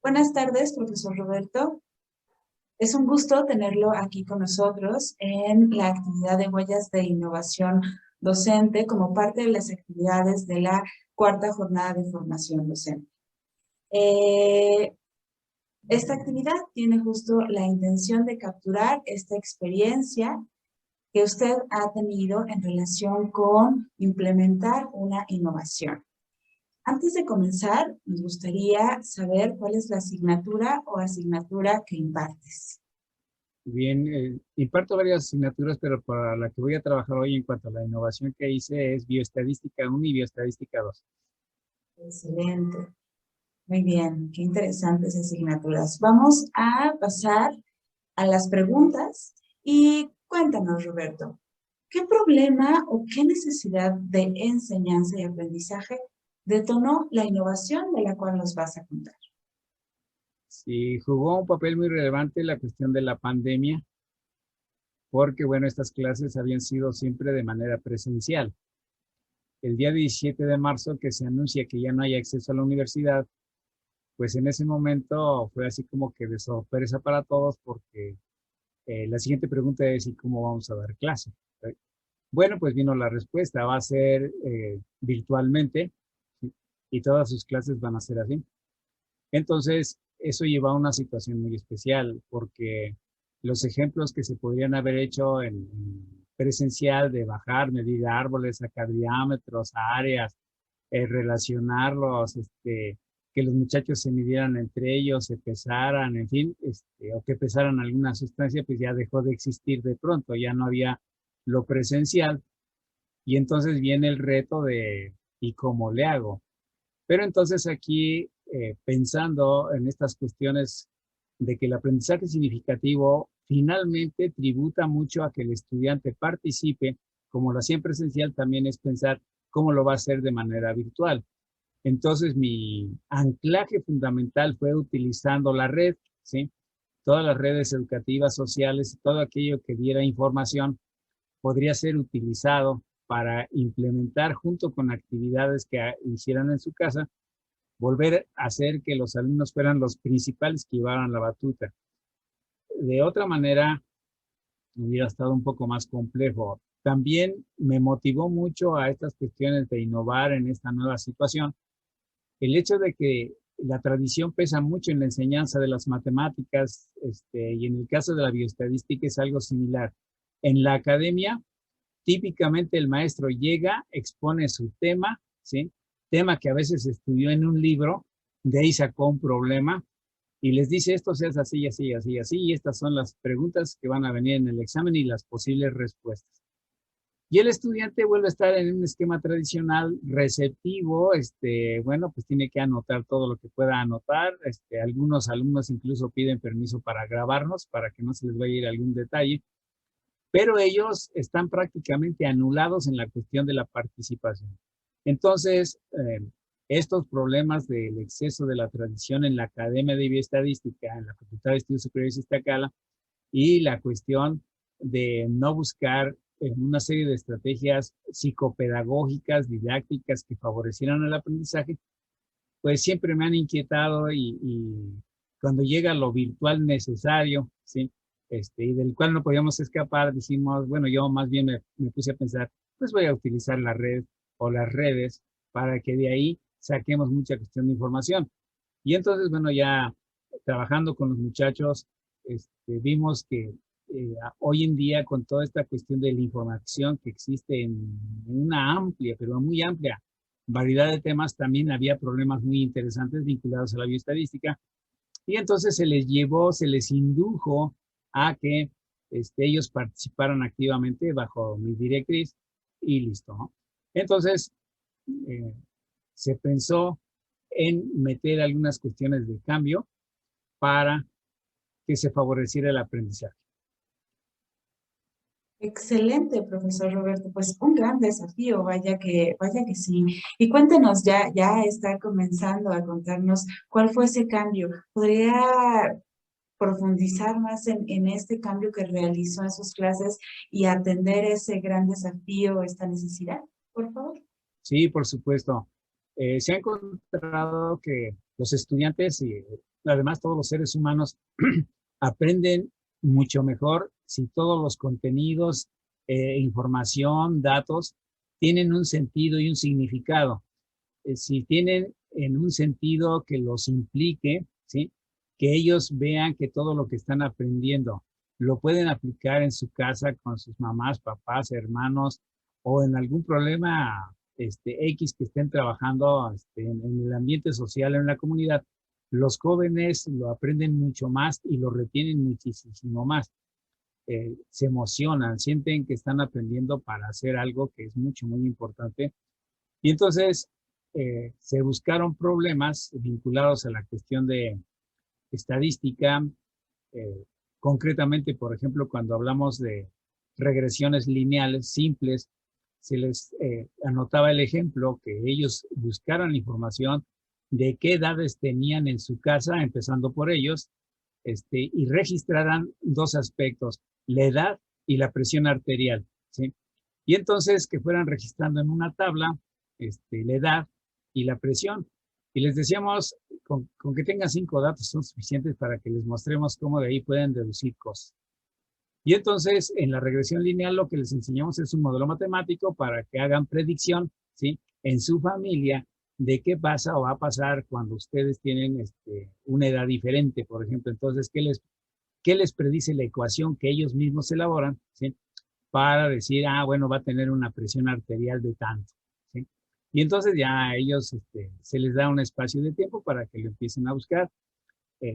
Buenas tardes, profesor Roberto. Es un gusto tenerlo aquí con nosotros en la actividad de huellas de innovación docente como parte de las actividades de la cuarta jornada de formación docente. Eh, Esta actividad tiene justo la intención de capturar esta experiencia que usted ha tenido en relación con implementar una innovación. Antes de comenzar, nos gustaría saber cuál es la asignatura o asignatura que impartes. Bien, imparto varias asignaturas, pero para la que voy a trabajar hoy en cuanto a la innovación que hice es Bioestadística 1 y Bioestadística 2. Excelente. Muy bien, qué interesantes asignaturas. Vamos a pasar a las preguntas y cuéntanos, Roberto, ¿qué problema o qué necesidad de enseñanza y aprendizaje detonó la innovación de la cual nos vas a contar? Sí, jugó un papel muy relevante la cuestión de la pandemia, porque bueno, estas clases habían sido siempre de manera presencial. El día 17 de marzo que se anuncia que ya no hay acceso a la universidad, pues en ese momento fue así como que de sorpresa para todos, porque la siguiente pregunta es: ¿y cómo vamos a dar clase? Bueno, pues vino la respuesta: va a ser virtualmente, ¿sí? Y todas sus clases van a ser así. Entonces, eso lleva a una situación muy especial, porque los ejemplos que se podrían haber hecho en presencial de bajar, medir árboles, sacar diámetros, áreas, relacionarlos, que los muchachos se midieran entre ellos, se pesaran, en fin, o que pesaran alguna sustancia, pues ya dejó de existir de pronto, ya no había lo presencial. Y entonces viene el reto de: ¿y cómo le hago? Pero entonces aquí, pensando en estas cuestiones de que el aprendizaje significativo finalmente tributa mucho a que el estudiante participe, como lo hacía en presencial, también es pensar cómo lo va a hacer de manera virtual. Entonces mi anclaje fundamental fue utilizando la red, ¿sí? Todas las redes educativas, sociales, todo aquello que diera información podría ser utilizado para implementar, junto con actividades que hicieran en su casa, volver a hacer que los alumnos fueran los principales que llevaran la batuta. De otra manera, hubiera estado un poco más complejo. También me motivó mucho a estas cuestiones de innovar en esta nueva situación el hecho de que la tradición pesa mucho en la enseñanza de las matemáticas, y en el caso de la bioestadística es algo similar. En la academia, típicamente el maestro llega, expone su tema, ¿sí? Tema que a veces estudió en un libro, de ahí sacó un problema y les dice: esto se hace así, así, así, así, y estas son las preguntas que van a venir en el examen y las posibles respuestas. Y el estudiante vuelve a estar en un esquema tradicional, receptivo, bueno, pues tiene que anotar todo lo que pueda anotar. Algunos alumnos incluso piden permiso para grabarnos, para que no se les vaya a ir algún detalle, pero ellos están prácticamente anulados en la cuestión de la participación. Entonces, estos problemas del exceso de la tradición en la Academia de Bioestadística, en la Facultad de Estudios Superiores Iztacala, y la cuestión de no buscar una serie de estrategias psicopedagógicas, didácticas que favorecieran el aprendizaje, pues siempre me han inquietado, y cuando llega lo virtual necesario, ¿sí? Y del cual no podíamos escapar, decimos, bueno, yo más bien me puse a pensar: pues voy a utilizar la red o las redes para que de ahí saquemos mucha cuestión de información. Y entonces, bueno, ya trabajando con los muchachos, vimos que hoy en día, con toda esta cuestión de la información que existe en una amplia, pero muy amplia variedad de temas, también había problemas muy interesantes vinculados a la bioestadística. Y entonces se les llevó, se les indujo a que ellos participaran activamente bajo mi directriz, y listo, ¿no? Entonces, eh, se pensó en meter algunas cuestiones de cambio para que se favoreciera el aprendizaje. Excelente, profesor Roberto. Pues un gran desafío, vaya que sí. Y cuéntenos, ya está comenzando a contarnos cuál fue ese cambio. ¿Podría profundizar más en este cambio que realizó en sus clases y atender ese gran desafío, esta necesidad, por favor? Sí, por supuesto. Se ha encontrado que los estudiantes, además todos los seres humanos aprenden mucho mejor si todos los contenidos, información, datos, tienen un sentido y un significado. Si tienen en un sentido que los implique, ¿sí? Que ellos vean que todo lo que están aprendiendo lo pueden aplicar en su casa con sus mamás, papás, hermanos, o en algún problema X que estén trabajando en el ambiente social, en la comunidad, los jóvenes lo aprenden mucho más y lo retienen muchísimo más. Se emocionan, sienten que están aprendiendo para hacer algo que es mucho, muy importante. Y entonces se buscaron problemas vinculados a la cuestión de estadística, eh, concretamente, por ejemplo, cuando hablamos de regresiones lineales simples, se les anotaba el ejemplo que ellos buscaran la información de qué edades tenían en su casa, empezando por ellos, y registraran dos aspectos, la edad y la presión arterial, ¿sí? Y entonces que fueran registrando en una tabla la edad y la presión. Y les decíamos, con que tengan 5 datos son suficientes para que les mostremos cómo de ahí pueden deducir cosas. Y entonces, en la regresión lineal, lo que les enseñamos es un modelo matemático para que hagan predicción, ¿sí? En su familia de qué pasa o va a pasar cuando ustedes tienen una edad diferente, por ejemplo. Entonces, ¿qué les predice la ecuación que ellos mismos elaboran, ¿sí? Para decir, bueno, va a tener una presión arterial de tanto, ¿sí? Y entonces ya a ellos se les da un espacio de tiempo para que lo empiecen a buscar.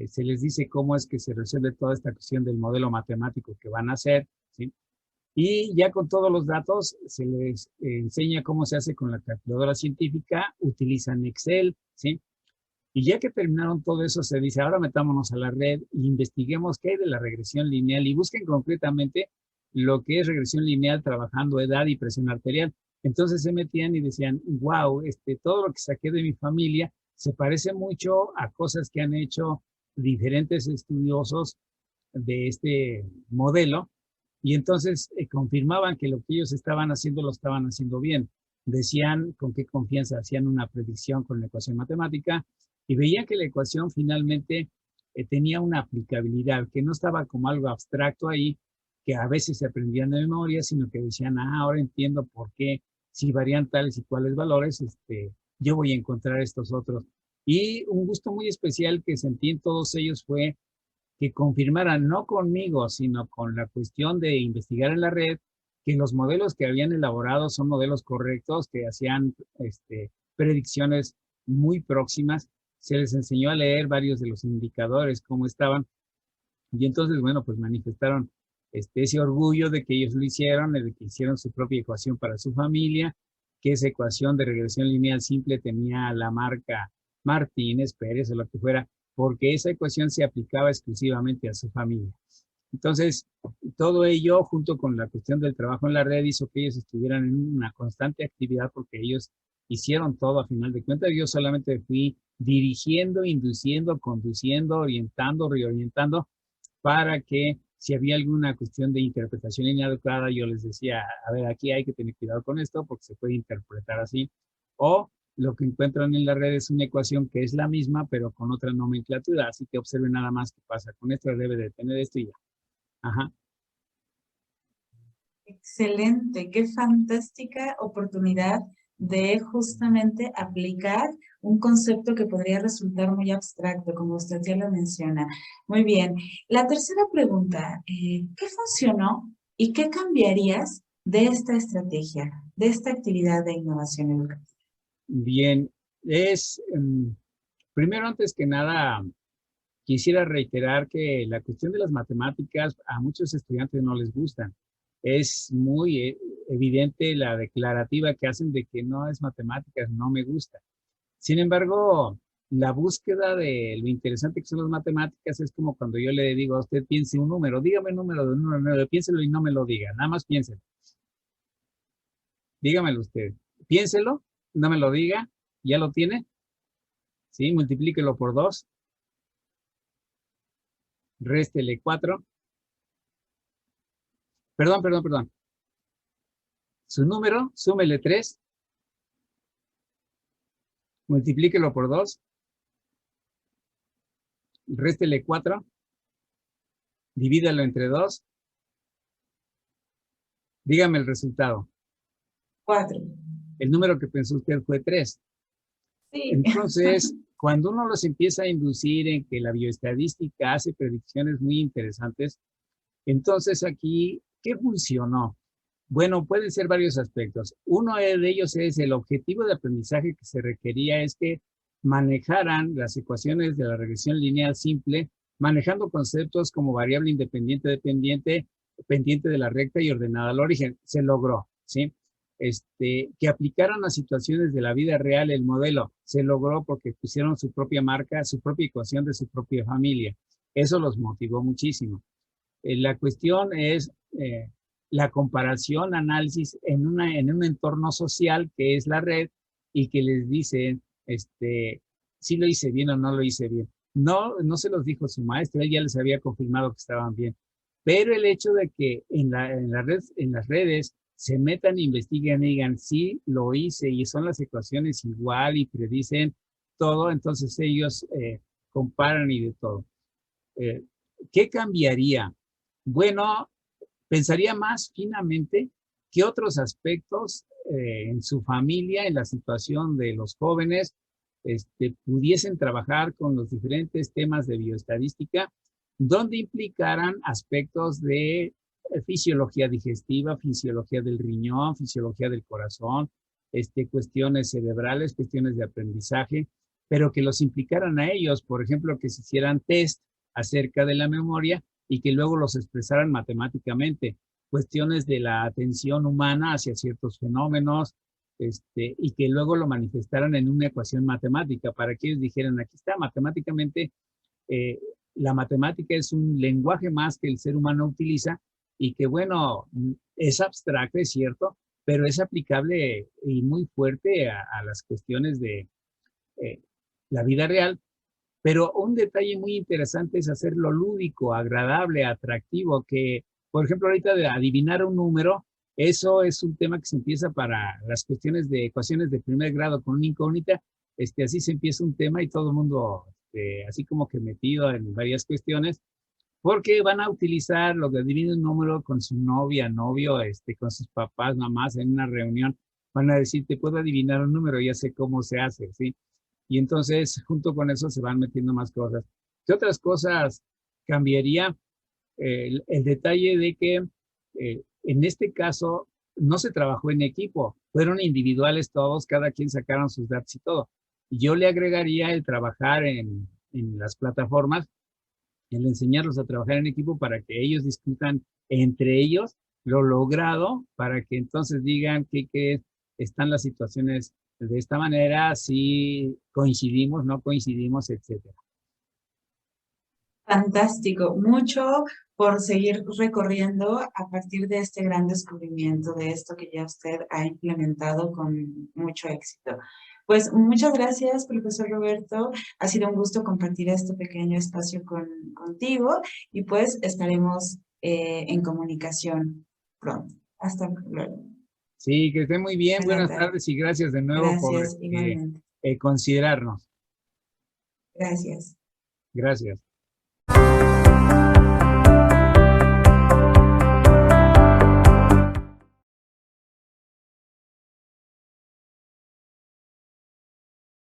Se les dice cómo es que se resuelve toda esta cuestión del modelo matemático que van a hacer, ¿sí? Y ya con todos los datos se les enseña cómo se hace con la calculadora científica, utilizan Excel, ¿sí? Y ya que terminaron todo eso, se dice, ahora metámonos a la red e investiguemos qué hay de la regresión lineal y busquen concretamente lo que es regresión lineal trabajando edad y presión arterial. Entonces se metían y decían, wow, todo lo que saqué de mi familia se parece mucho a cosas que han hecho diferentes estudiosos de este modelo, y entonces confirmaban que lo que ellos estaban haciendo lo estaban haciendo bien. Decían con qué confianza hacían una predicción con la ecuación matemática y veían que la ecuación finalmente tenía una aplicabilidad, que no estaba como algo abstracto ahí, que a veces se aprendían de memoria, sino que decían, ahora entiendo por qué, si varían tales y cuales valores, yo voy a encontrar estos otros. Y un gusto muy especial que sentí en todos ellos fue que confirmaran, no conmigo, sino con la cuestión de investigar en la red, que los modelos que habían elaborado son modelos correctos, que hacían predicciones muy próximas. Se les enseñó a leer varios de los indicadores, cómo estaban, y entonces, bueno, pues manifestaron ese orgullo de que ellos lo hicieron, de que hicieron su propia ecuación para su familia, que esa ecuación de regresión lineal simple tenía la marca Martínez, Pérez o lo que fuera, porque esa ecuación se aplicaba exclusivamente a su familia. Entonces, todo ello, junto con la cuestión del trabajo en la red, hizo que ellos estuvieran en una constante actividad porque ellos hicieron todo a final de cuentas. Yo solamente fui dirigiendo, induciendo, conduciendo, orientando, reorientando, para que si había alguna cuestión de interpretación inadecuada, yo les decía, a ver, aquí hay que tener cuidado con esto porque se puede interpretar así. O lo que encuentran en la red es una ecuación que es la misma, pero con otra nomenclatura. Así que observen nada más qué pasa. Con esto debe de tener esto y ya. Ajá. Excelente, qué fantástica oportunidad de justamente aplicar un concepto que podría resultar muy abstracto, como usted ya lo menciona. Muy bien. La tercera pregunta, ¿qué funcionó y qué cambiarías de esta estrategia, de esta actividad de innovación educativa? Bien, primero, antes que nada, quisiera reiterar que la cuestión de las matemáticas a muchos estudiantes no les gustan. Es muy evidente la declarativa que hacen de que no es matemáticas, no me gusta. Sin embargo, la búsqueda de lo interesante que son las matemáticas es como cuando yo le digo a usted, piense un número, dígame el número de un número, piénselo y no me lo diga, nada más piénselo. Dígamelo usted. Piénselo, no me lo diga, ya lo tiene, ¿sí? Multiplíquelo por 2, réstele 4. Perdón. Su número, súmele 3, multiplíquelo por 2, réstele 4, divídalo entre 2, dígame el resultado. 4. El número que pensó usted fue 3. Sí. Entonces, cuando uno los empieza a inducir en que la bioestadística hace predicciones muy interesantes, entonces aquí, ¿qué funcionó? Bueno, pueden ser varios aspectos. Uno de ellos es el objetivo de aprendizaje que se requería es que manejaran las ecuaciones de la regresión lineal simple, manejando conceptos como variable independiente dependiente, pendiente de la recta y ordenada al origen. Se logró, ¿sí? Que aplicaran a situaciones de la vida real el modelo. Se logró porque pusieron su propia marca, su propia ecuación de su propia familia. Eso los motivó muchísimo. La cuestión es la comparación, análisis en un entorno social que es la red y que les dicen si lo hice bien o no lo hice bien. No, no se los dijo su maestro, él ya les había confirmado que estaban bien. Pero el hecho de que en las redes se metan, investiguen y digan, sí, lo hice y son las ecuaciones igual y predicen todo, entonces ellos comparan y de todo. ¿Qué cambiaría? Bueno, pensaría más finamente qué otros aspectos en su familia, en la situación de los jóvenes, pudiesen trabajar con los diferentes temas de bioestadística, donde implicaran aspectos de fisiología digestiva, fisiología del riñón, fisiología del corazón, cuestiones cerebrales, cuestiones de aprendizaje, pero que los implicaran a ellos, por ejemplo, que se hicieran test acerca de la memoria y que luego los expresaran matemáticamente, cuestiones de la atención humana hacia ciertos fenómenos, y que luego lo manifestaran en una ecuación matemática, para que ellos dijeran, aquí está, matemáticamente, la matemática es un lenguaje más que el ser humano utiliza y que, bueno, es abstracto, es cierto, pero es aplicable y muy fuerte a las cuestiones de la vida real. Pero un detalle muy interesante es hacerlo lúdico, agradable, atractivo, que, por ejemplo, ahorita de adivinar un número, eso es un tema que se empieza para las cuestiones de ecuaciones de primer grado con una incógnita, así se empieza un tema y todo el mundo, así como que metido en varias cuestiones, porque van a utilizar lo de adivinar un número con su novia, novio, con sus papás, mamás en una reunión, van a decir, te puedo adivinar un número, ya sé cómo se hace, ¿sí? Y entonces, junto con eso, se van metiendo más cosas. ¿Qué otras cosas cambiaría? El detalle de que en este caso no se trabajó en equipo, fueron individuales todos, cada quien sacaron sus datos y todo. Y yo le agregaría el trabajar en las plataformas, el enseñarlos a trabajar en equipo para que ellos discutan entre ellos lo logrado, para que entonces digan que están las situaciones de esta manera, si coincidimos, no coincidimos, etcétera. Fantástico, mucho por seguir recorriendo a partir de este gran descubrimiento, de esto que ya usted ha implementado con mucho éxito. Pues muchas gracias, profesor Roberto. Ha sido un gusto compartir este pequeño espacio contigo y pues estaremos en comunicación pronto. Hasta luego. Sí, que esté muy bien. Buenas tardes y gracias de nuevo por igualmente. Considerarnos. Gracias. Gracias.